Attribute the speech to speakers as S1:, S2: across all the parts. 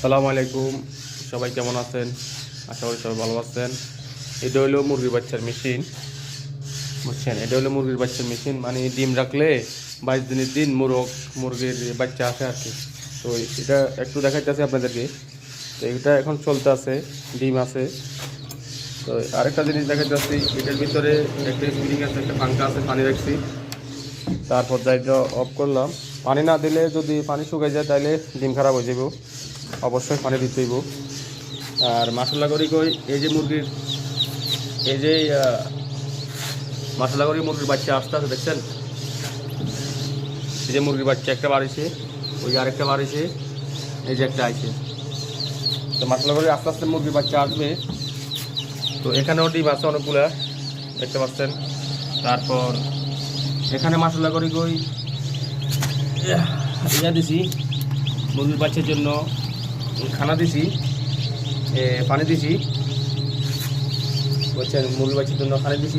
S1: সালামু আলাইকুম, সবাই কেমন আছেন? আশা করি সবাই ভালো আছেন। এটা হলো মুরগির বাচ্চার মেশিন, বুঝছেন? এটা হলো মুরগির বাচ্চার মেশিন, মানে ডিম রাখলে 22 দিনের দিন মুরগির বাচ্চা আসে আর কি। তো এটা একটু দেখাইতেছে আপনাদেরকে। তো এটা এখন চলতে আছে, ডিম আছে। তো আরেকটা জিনিস দেখাইতেছি, এটার ভিতরে একটা স্প্রিং আছে, একটা পাঙ্খা আছে, পানি রাখছি। তারপর যাইটা অফ করলাম। পানি না দিলে, যদি পানি শুকাই যায় তাহলে ডিম খারাপ হয়ে যাব, অবশ্যই পানি দিতে হইব। আর মশলা করি কই, এই যে মুরগির, এই যে মশলা করি মুরগির বাচ্চা আসতে আছে, দেখছেন? এই যে মুরগির বাচ্চা একটা বাড়িছে, ওই যে আরেকটা বাড়িছে, এই যে একটা আইছে। তো মশলা করি আস্তে আস্তে মুরগির বাচ্চা আসবে। তো এখানেও ডিম আছে অনেকগুলা, দেখতে পাচ্ছেন। তারপর এখানে মশলা করি কই ইয়া দিছি, মুরগির বাচ্চার জন্য খানা দিছি, পানি দিছি, বুঝছেন? মুরগির বাচ্চার জন্য পানি দিছি,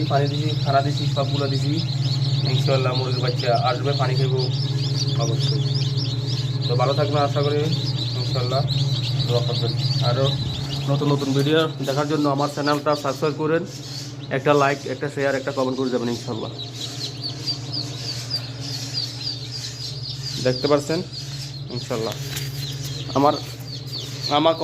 S1: খানা দিছি, সবগুলো দিছি। ইনশাল্লাহ মুরগির বাচ্চা আসবে, পানি খেব অবশ্যই। তো ভালো থাকবেন আশা করি, ইনশাল্লাহ দোয়া করবেন। আরও নতুন নতুন ভিডিও দেখার জন্য আমার চ্যানেলটা সাবস্ক্রাইব করেন, একটা লাইক, একটা শেয়ার, একটা কমেন্ট করে যাবেন ইনশাল্লাহ। দেখতে পাচ্ছেন ইনশাল্লাহ আমার আমার